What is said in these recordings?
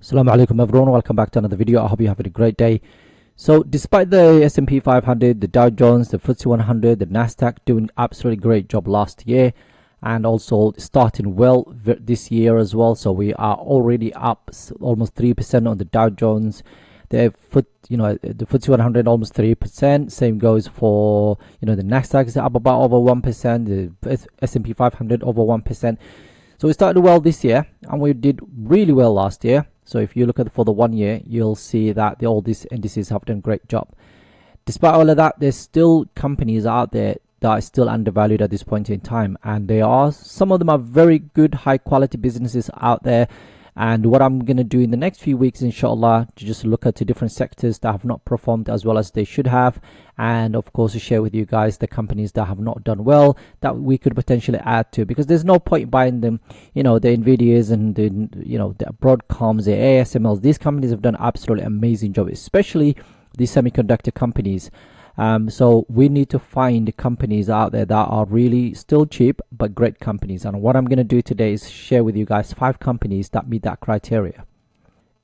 Assalamu Alaikum everyone, welcome back to another video. I hope you're having a great day. So despite the S&P 500, the Dow Jones, the FTSE 100, the Nasdaq doing absolutely great job last year and also starting well this year as well. So we are already up almost 3% on the Dow Jones. The FTSE 100 almost 3%. Same goes for the Nasdaq is up about over 1%. The S&P 500 over 1%. So we started well this year and we did really well last year. So if you look at for the 1 year, you'll see that all these indices have done a great job. Despite all of that, there's still companies out there that are still undervalued at this point in time, and some of them are very good, high quality businesses out there. And what I'm going to do in the next few weeks, inshallah, to just look at the different sectors that have not performed as well as they should have, and of course to share with you guys the companies that have not done well that we could potentially add to, because there's no point buying them, the Nvidias and the Broadcoms, the ASMLs. These companies have done absolutely amazing job, especially the semiconductor companies. So we need to find companies out there that are really still cheap but great companies, and what I'm going to do today is share with you guys 5 companies that meet that criteria.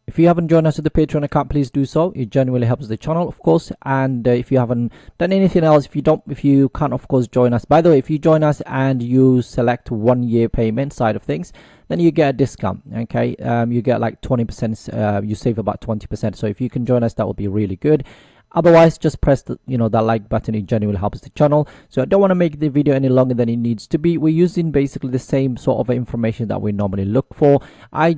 If you haven't joined us at the Patreon account, please do so. It genuinely helps the channel, of course. And if you haven't done anything else, if you can't, of course, join us. By the way, if you join us and you select 1 year payment side of things, then you get a discount. Okay, you get like 20%. You save about 20%. So if you can join us, that will be really good. Otherwise, just press the that like button. It genuinely helps the channel. So I don't want to make the video any longer than it needs to be. We're using basically the same sort of information that we normally look for. I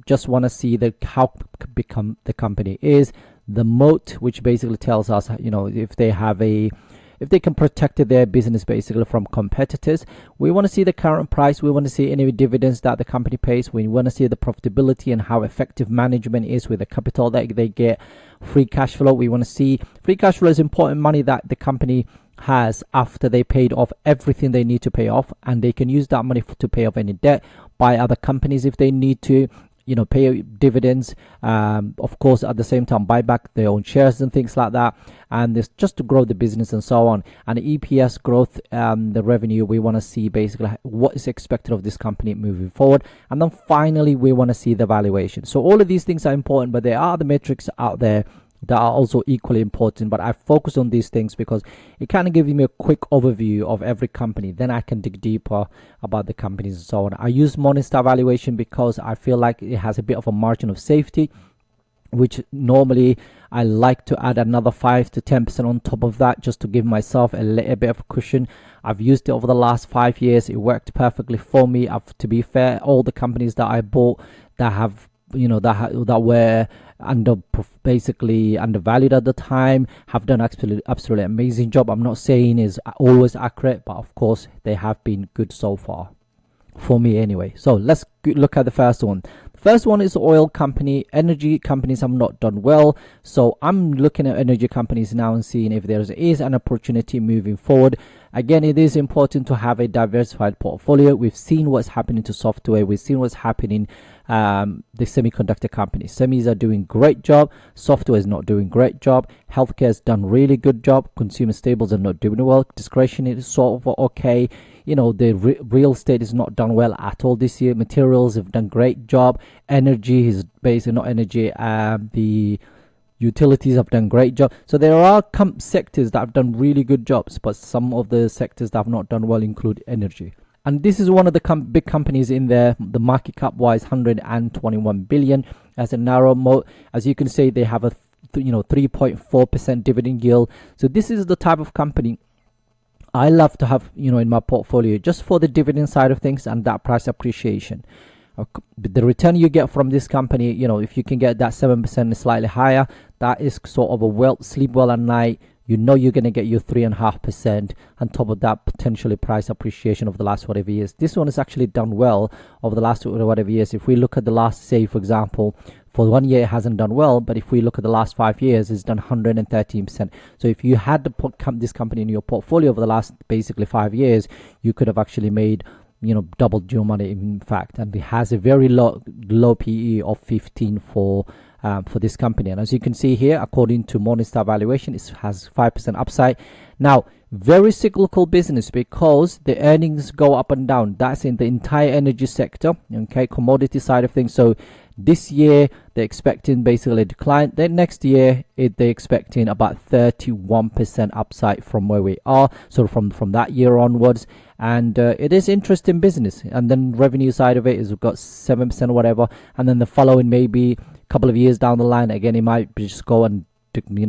just want to see how become the company is, the moat, which basically tells us if they can protect their business basically from competitors. We want to see the current price. We want to see any dividends that the company pays. We want to see the profitability and how effective management is with the capital that they get. Free cash flow. We want to see free cash flow is important money that the company has after they paid off everything they need to pay off, and they can use that money to pay off any debt, buy other companies if they need to, pay dividends, of course at the same time buy back their own shares and things like that, and this just to grow the business and so on. And EPS growth, the revenue, we want to see basically what is expected of this company moving forward. And then finally we want to see the valuation. So all of these things are important, but there are the metrics out there that are also equally important, but I focus on these things because it kind of gives me a quick overview of every company. Then I can dig deeper about the companies and so on. I use Morningstar valuation because I feel like it has a bit of a margin of safety, which normally I like to add another 5 to 10% on top of that, just to give myself a little bit of cushion. I've used it over the last 5 years. It worked perfectly for me. To be fair, all the companies that I bought that have that were basically undervalued at the time have done absolutely amazing job. I'm not saying is always accurate, but of course they have been good so far for me anyway. So let's look at the first one. The first one is oil company. Energy companies have not done well, so I'm looking at energy companies now and seeing if there is an opportunity moving forward. Again, it is important to have a diversified portfolio. We've seen what's happening to software. We've seen what's happening the semiconductor companies. Semis are doing great job. Software is not doing great job. Healthcare has done really good job. Consumer staples are not doing well. Discretionary is sort of okay. The real estate is not done well at all this year. Materials have done great job. Energy is basically not energy. The utilities have done great job. So there are sectors that have done really good jobs, but some of the sectors that have not done well include energy. And this is one of the big companies in there. The market cap wise 121 billion. As a narrow moat, as you can see, they have a 3.4% dividend yield. So this is the type of company I love to have in my portfolio, just for the dividend side of things and that price appreciation. The return you get from this company, if you can get that 7% slightly higher, that is sort of a sleep well at night. You're going to get your 3.5% on top of that potentially price appreciation over the last whatever years. This one has actually done well over the last whatever years. If we look at the last, say for example, for 1 year it hasn't done well, but if we look at the last 5 years, it's done 113%. So if you had to put this company in your portfolio over the last basically 5 years, you could have actually made doubled your money in fact. And it has a very low PE of 15 for for this company. And as you can see here, according to Morningstar valuation, it has 5% upside. Now, very cyclical business because the earnings go up and down. That's in the entire energy sector, okay, commodity side of things. So this year they're expecting basically a decline. Then next year they're expecting about 31% upside from where we are, so from that year onwards. And it is interesting business. And then revenue side of it is we've got 7% or whatever, and then the following maybe a couple of years down the line again it might just go and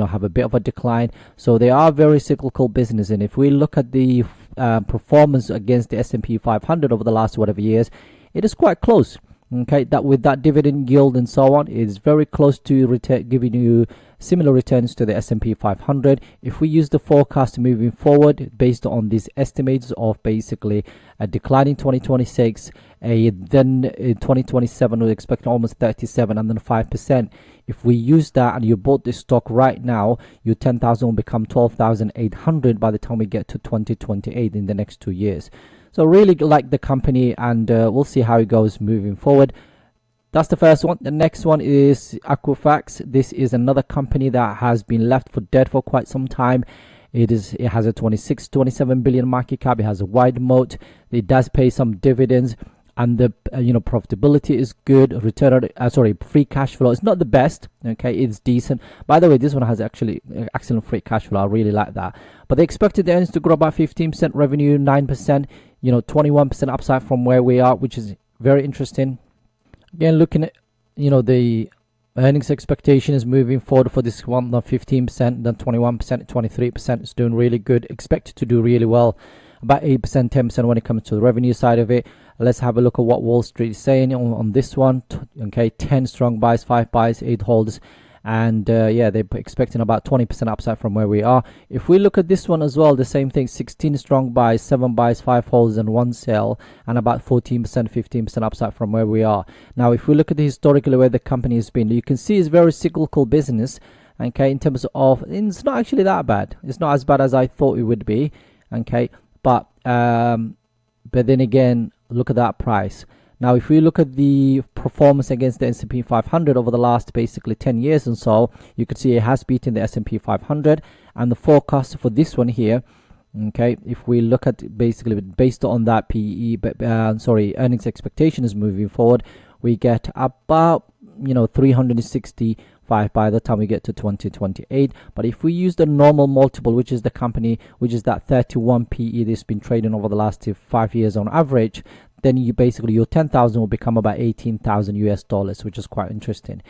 have a bit of a decline. So they are very cyclical business. And if we look at the performance against the S&P 500 over the last whatever years, it is quite close. Okay, that with that dividend yield and so on, is very close to giving you similar returns to the S&P 500. If we use the forecast moving forward based on these estimates of basically a decline in 2026, then in 2027 we're expecting almost 37 and then 5%. If we use that and you bought this stock right now, your 10,000 will become 12,800 by the time we get to 2028 in the next 2 years. So really like the company, and we'll see how it goes moving forward. That's the first one. The next one is Equifax. This is another company that has been left for dead for quite some time. It has a 27 billion market cap. It has a wide moat. It does pay some dividends, and the profitability is good. Free cash flow is not the best. Okay, it's decent. By the way, this one has actually excellent free cash flow. I really like that. But they expected the earnings to grow about 15%, revenue 9%. 21% upside from where we are, which is very interesting. Again, looking at the earnings expectation is moving forward for this one, the 15%, then 21%, 23%. It's doing really good. Expected to do really well, about 8%, 10% when it comes to the revenue side of it. Let's have a look at what Wall Street is saying on this one. Okay, 10 strong buys, 5 buys, 8 holds. And they're expecting about 20% upside from where we are. If we look at this one as well, the same thing, 16 strong buys, 7 buys, 5 holds and 1 sell, and about 14%, 15% upside from where we are. Now, if we look at the historically where the company has been, you can see it's very cyclical business. Okay, in terms of, it's not actually that bad. It's not as bad as I thought it would be. Okay, but then again, look at that price. Now, if we look at the performance against the S&P 500 over the last basically 10 years and so, you can see it has beaten the S&P 500. And the forecast for this one here, okay, if we look at basically based on that earnings expectations moving forward, we get about 365 by the time we get to 2028. But if we use the normal multiple, which is the company, which is that 31 PE that's been trading over the last 5 years on average, then your 10,000 will become about 18,000 US dollars, which is quite interesting.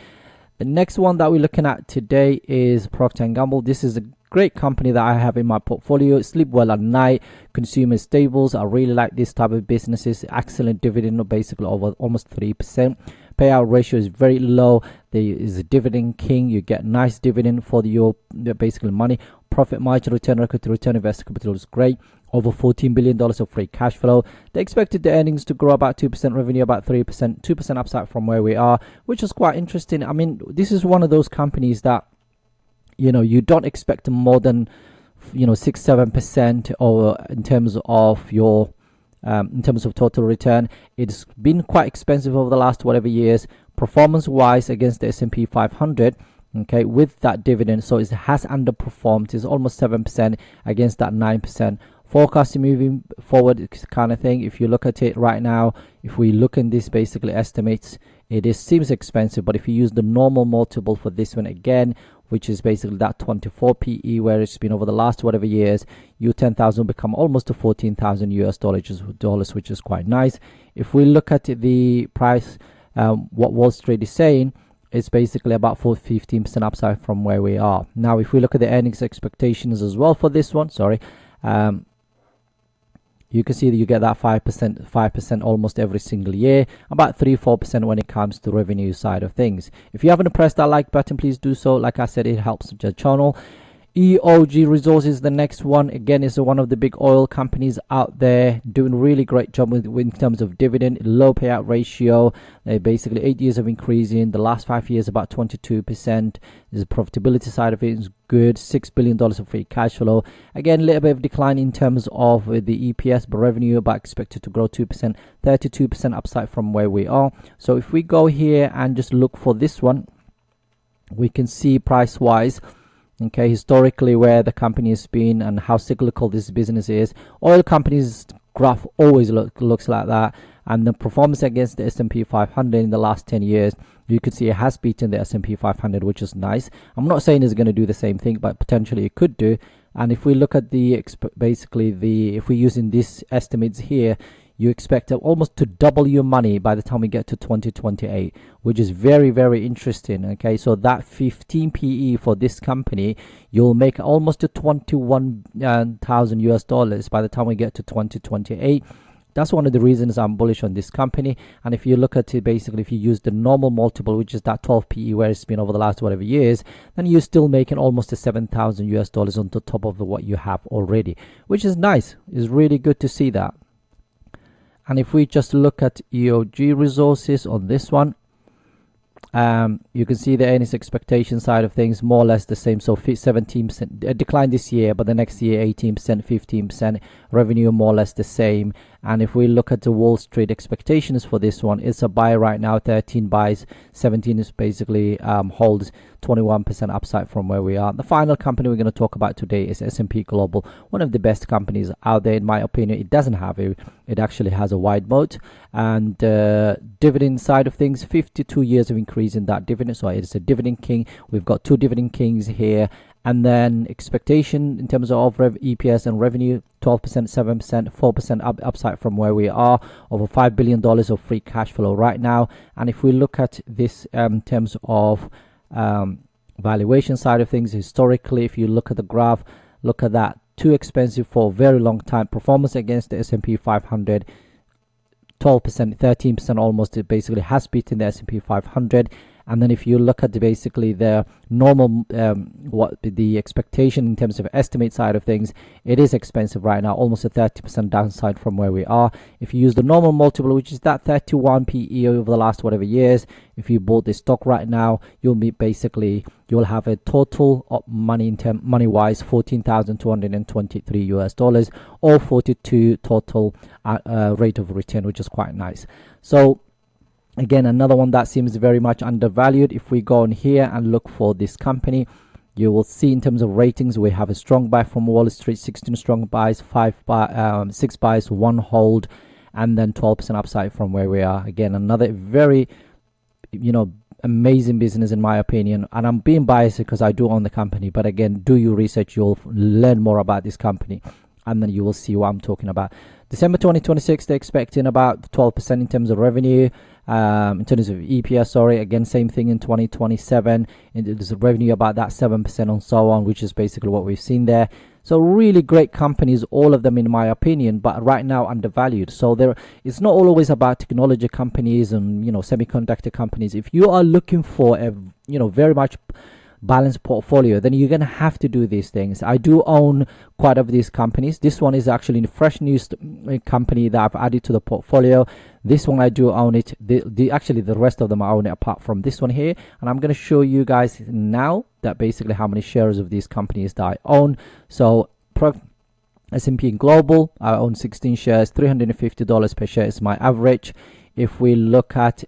The next one that we're looking at today is Procter Gamble. This is a great company that I have in my portfolio. Sleep well at night, consumer staples. I really like this type of businesses. Excellent dividend, basically over almost 3%. Payout ratio is very low. There is a dividend king. You get nice dividend for your basically money. Profit margin, return on equity, return on invested capital is great. Over $14 billion of free cash flow. They expected the earnings to grow about 2%, revenue about 3%, 2% upside from where we are, which is quite interesting. I mean, this is one of those companies that, you don't expect more than, 6-7% or in terms of your, in terms of total return. It's been quite expensive over the last whatever years, performance-wise against the S&P 500. Okay, with that dividend, so it has underperformed. It's almost 7% against that 9%. Forecasting moving forward kind of thing. If you look at it right now, if we look in this basically estimates, seems expensive. But if you use the normal multiple for this one again, which is basically that 24 PE, where it's been over the last whatever years, your 10,000 become almost to 14,000 US dollars, which is quite nice. If we look at the price, what Wall Street is saying, it's basically about 15% upside from where we are. Now, if we look at the earnings expectations as well for this one, you can see that you get that 5% almost every single year, about 3-4% when it comes to revenue side of things. If you haven't pressed that like button, please do so. Like I said, it helps the channel. EOG Resources, the next one, again, is one of the big oil companies out there, doing really great job in terms of dividend, low payout ratio, basically 8 years of increasing, the last 5 years about 22%. The profitability side of it is good, $6 billion of free cash flow. Again, a little bit of decline in terms of the EPS, but revenue about expected to grow 2%, 32% upside from where we are. So if we go here and just look for this one, we can see price wise, okay, historically where the company has been and how cyclical this business is. Oil companies graph always looks like that, and the performance against the S&P 500 in the last 10 years, you could see it has beaten the S&P 500, which is nice. I'm not saying it's going to do the same thing, but potentially it could do. And if we look at the if we're using these estimates here, you expect almost to double your money by the time we get to 2028, which is very, very interesting. Okay, so that 15 PE for this company, you'll make almost to 21,000 US dollars by the time we get to 2028. That's one of the reasons I'm bullish on this company. And if you look at it, basically, if you use the normal multiple, which is that 12 PE where it's been over the last whatever years, then you're still making almost to 7,000 US dollars on the top of what you have already, which is nice. It's really good to see that. And if we just look at EOG Resources on this one, you can see the earnings expectation side of things more or less the same. So 17% decline this year, but the next year 18%, 15%. Revenue more or less the same. And if we look at the Wall Street expectations for this one, it's a buy right now, 13 buys, 17 is basically holds 21% upside from where we are. The final company we're going to talk about today is S&P Global, one of the best companies out there in my opinion. It doesn't have it actually has a wide moat. And dividend side of things, 52 years of increase in that dividend, so it's a dividend king. We've got two dividend kings here. And then expectation in terms of EPS and revenue, 12%, 7%, 4% upside from where we are, over $5 billion of free cash flow right now. And if we look at this in terms of valuation side of things, historically, if you look at the graph, look at that, too expensive for a very long time. Performance against the S&P 500, 12%, 13% almost, it basically has beaten the S&P 500. And then if you look at basically the normal, what the expectation in terms of estimate side of things, it is expensive right now, almost a 30% downside from where we are. If you use the normal multiple, which is that 31 PE over the last whatever years, if you bought this stock right now, you'll have a total of money wise 14,223 US dollars, or 42 total rate of return, which is quite nice. So again, another one that seems very much undervalued. If we go on here and look for this company, you will see in terms of ratings, we have a strong buy from Wall Street, 16 strong buys, 6 buys, 1 hold, and then 12% upside from where we are. Again, another very, amazing business in my opinion. And I'm being biased because I do own the company. But again, do your research. You'll learn more about this company, and then you will see what I'm talking about. December 2026, they're expecting about 12% in terms of revenue. In terms of EPS, again, same thing in 2027. There's a revenue about that 7% and so on, which is basically what we've seen there. So really great companies, all of them in my opinion, but right now undervalued. So it's not always about technology companies and semiconductor companies. If you are looking for a very much balanced portfolio, then you're going to have to do these things. I do own quite a few of these companies. This one is actually a fresh news company that I've added to the portfolio. This one I do own it. Actually the rest of them I own it apart from this one here, and I'm going to show you guys now that basically how many shares of these companies that I own. So S&P Global, I own 16 shares, $350 per share is my average. If we look at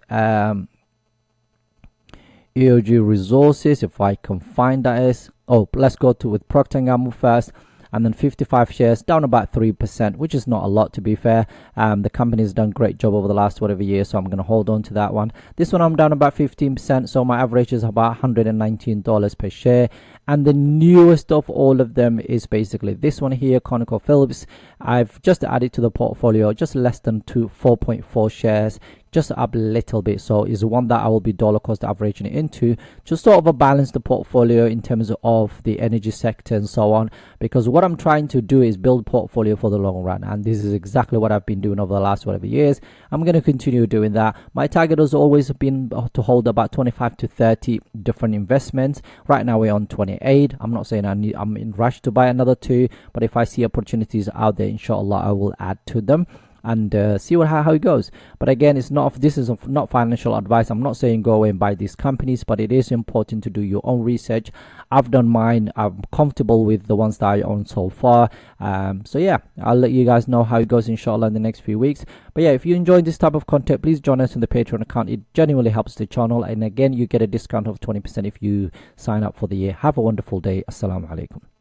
EOG Resources, if I can find that let's go with Procter Gamble first, and then 55 shares, down about 3%, which is not a lot to be fair. The company has done a great job over the last whatever year, so I'm going to hold on to that one. This one I'm down about 15%, so my average is about $119 per share. And the newest of all of them is basically this one here, ConocoPhillips. I've just added to the portfolio just less than 4.4 shares, just up a little bit. So is one that I will be dollar cost averaging it into, just sort of balance the portfolio in terms of the energy sector and so on, because what I'm trying to do is build portfolio for the long run, and this is exactly what I've been doing over the last whatever years. I'm going to continue doing that. My target has always been to hold about 25 to 30 different investments. Right now we're on 28. I'm not saying I'm in rush to buy another 2, but if I see opportunities out there, inshallah I will add to them. and see how it goes. But again, this is not financial advice. I'm not saying go away and buy these companies, but it is important to do your own research. I've done mine. I'm comfortable with the ones that I own so far. So yeah, I'll let you guys know how it goes inshallah in the next few weeks. But yeah, if you enjoy this type of content, please join us in the Patreon account. It genuinely helps the channel, and again, you get a discount of 20% if you sign up for the year. Have a wonderful day. Assalamu Alaikum.